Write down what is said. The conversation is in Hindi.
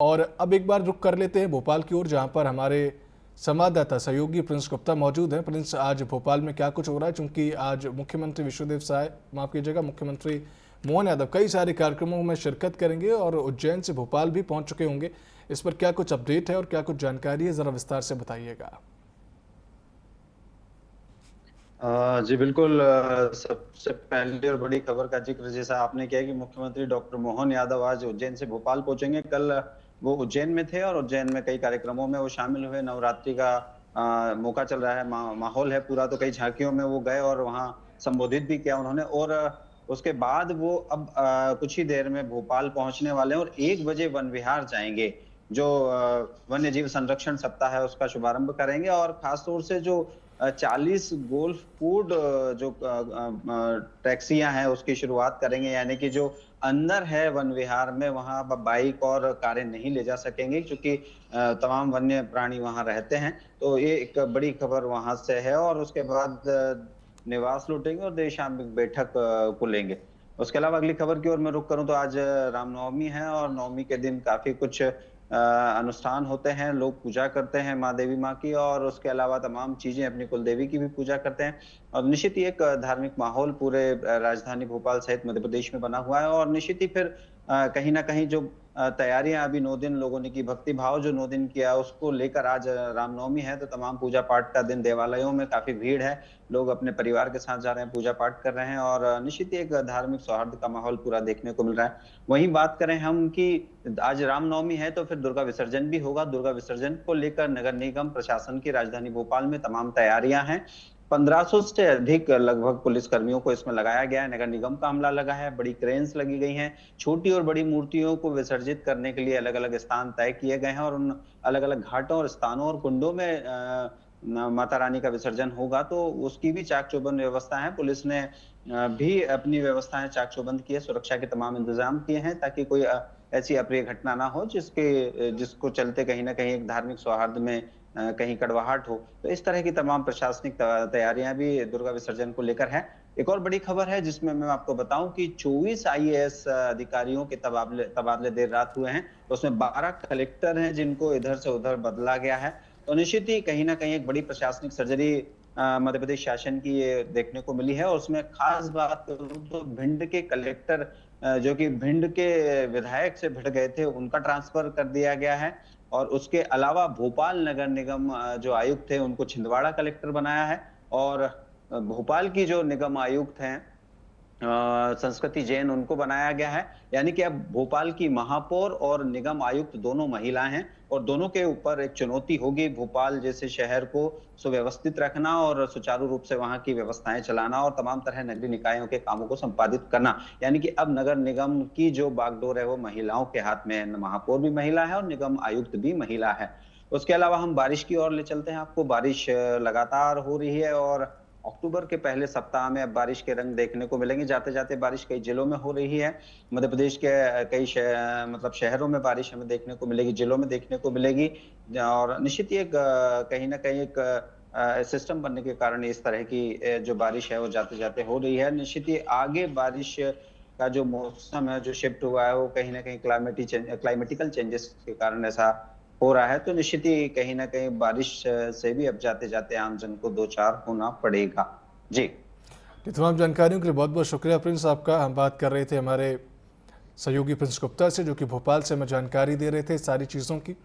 और अब एक बार रुक कर लेते हैं भोपाल की ओर, जहां पर हमारे संवाददाता सहयोगी प्रिंस गुप्ता मौजूद हैं। प्रिंस, आज भोपाल में क्या कुछ हो रहा है? चूंकि आज मुख्यमंत्री विश्वदेव साय, माफ कीजिएगा, मुख्यमंत्री मोहन यादव कई सारे कार्यक्रमों में शिरकत करेंगे और उज्जैन से भोपाल भी पहुंच चुके होंगे। इस पर क्या कुछ अपडेट है और क्या कुछ जानकारी है, जरा विस्तार से बताइएगा। जी बिल्कुल। सबसे पहली और बड़ी खबर का जिक्र जैसा आपने किया कि मुख्यमंत्री डॉक्टर मोहन यादव आज उज्जैन से भोपाल पहुंचेंगे। कल वो उज्जैन में थे और उज्जैन में कई कार्यक्रमों में वो शामिल हुए। नवरात्रि का मौका चल रहा है, माहौल है पूरा, तो कई झांकियों में वो गए और वहां संबोधित भी किया उन्होंने। और उसके बाद वो अब कुछ ही देर में भोपाल पहुंचने वाले हैं और 1 बजे वन विहार जाएंगे, जो वन्य जीव संरक्षण सप्ताह है उसका शुभारंभ करेंगे। और खासतौर से जो 40 गोल्फ फूड जो टैक्सियां हैं उसकी शुरुआत करेंगे, यानी कि जो अंदर है वन विहार में वहां बाइक और कारें नहीं ले जा सकेंगे, क्योंकि तमाम वन्य प्राणी वहां रहते हैं। तो ये एक बड़ी खबर वहां से है। और उसके बाद निवास लूटेंगे और देर शाम एक बैठक को लेंगे। उसके अलावा अगली खबर की ओर मैं रुख करूं तो आज रामनवमी है और नवमी के दिन काफी कुछ अनुष्ठान होते हैं। लोग पूजा करते हैं माँ देवी माँ की, और उसके अलावा तमाम चीजें, अपनी कुल देवी की भी पूजा करते हैं। और निश्चित ही एक धार्मिक माहौल पूरे राजधानी भोपाल सहित मध्य प्रदेश में बना हुआ है। और निश्चित ही फिर कहीं ना कहीं जो तैयारियां अभी 9 दिन लोगों ने की, भक्ति भाव जो 9 दिन किया, उसको लेकर आज रामनवमी है तो तमाम पूजा पाठ का दिन, देवालयों में काफी भीड़ है। लोग अपने परिवार के साथ जा रहे हैं, पूजा पाठ कर रहे हैं और निश्चित ही एक धार्मिक सौहार्द का माहौल पूरा देखने को मिल रहा है। वहीं बात करें हम कि आज रामनवमी है तो फिर दुर्गा विसर्जन भी होगा। दुर्गा विसर्जन को लेकर नगर निगम प्रशासन की राजधानी भोपाल में तमाम तैयारियां हैं। 1500 से अधिक लगभग पुलिस कर्मियों को इसमें लगाया गया है। नगर निगम का अमला लगा है, बड़ी क्रेन्स लगी गई हैं। छोटी और बड़ी मूर्तियों को विसर्जित करने के लिए अलग अलग स्थान तय किए गए हैं और उन अलग अलग घाटों और स्थानों और कुंडों में माता रानी का विसर्जन होगा, तो उसकी भी चाक चौबंद व्यवस्था है। पुलिस ने भी अपनी व्यवस्थाएं चाक चौबंद की है, सुरक्षा के तमाम इंतजाम किए हैं ताकि कोई ऐसी अप्रिय घटना ना हो जिसको चलते कहीं ना कहीं एक धार्मिक सौहार्द में कहीं कड़वाहट हो। तो इस तरह की तमाम प्रशासनिक तैयारियां भी दुर्गा विसर्जन को लेकर है। एक और बड़ी खबर है जिसमें मैं आपको बताऊं कि 24 आईएएस अधिकारियों के तबादले देर रात हुए हैं। तो उसमें 12 कलेक्टर हैं जिनको इधर से उधर बदला गया है। तो निश्चित ही कहीं ना कहीं एक बड़ी प्रशासनिक सर्जरी मध्य प्रदेश शासन की ये देखने को मिली है। और उसमें खास बात करूं तो भिंड के कलेक्टर, जो कि भिंड के विधायक से भिड़ गए थे, उनका ट्रांसफर कर दिया गया है। और उसके अलावा भोपाल नगर निगम जो आयुक्त थे उनको छिंदवाड़ा कलेक्टर बनाया है। और भोपाल की जो निगम आयुक्त हैं संस्कृति जैन, उनको बनाया गया है। यानी कि अब भोपाल की महापौर और निगम आयुक्त दोनों महिलाएं हैं और दोनों के ऊपर एक चुनौती होगी भोपाल जैसे शहर को सुव्यवस्थित रखना और सुचारू रूप से वहां की व्यवस्थाएं चलाना और तमाम तरह नगरीय निकायों के कामों को संपादित करना। यानी कि अब नगर निगम की जो बागडोर है वो महिलाओं के हाथ में है। महापौर भी महिला है और निगम आयुक्त भी महिला है। उसके अलावा हम बारिश की ओर ले चलते हैं आपको। बारिश लगातार हो रही है और अक्टूबर के पहले सप्ताह में अब बारिश के रंग देखने को मिलेंगे। जाते जाते बारिश कई जिलों में हो रही है। मध्य प्रदेश के कई मतलब शहरों में बारिश हमें देखने को मिलेगी, जिलों में देखने को मिलेगी। और निश्चित ही एक कहीं ना कहीं एक सिस्टम बनने के कारण इस तरह की जो बारिश है वो जाते जाते हो रही है। निश्चित ही आगे बारिश का जो मौसम है जो शिफ्ट हुआ है वो कहीं ना कहीं क्लाइमेटिकल चेंजेस के कारण ऐसा हो रहा है। तो निश्चित ही कहीं ना कहीं बारिश से भी अब जाते जाते आमजन को दो चार होना पड़ेगा। जी, तमाम जानकारियों के लिए बहुत बहुत शुक्रिया प्रिंस आपका। हम बात कर रहे थे हमारे सहयोगी प्रिंस गुप्ता से, जो कि भोपाल से हमें जानकारी दे रहे थे सारी चीज़ों की।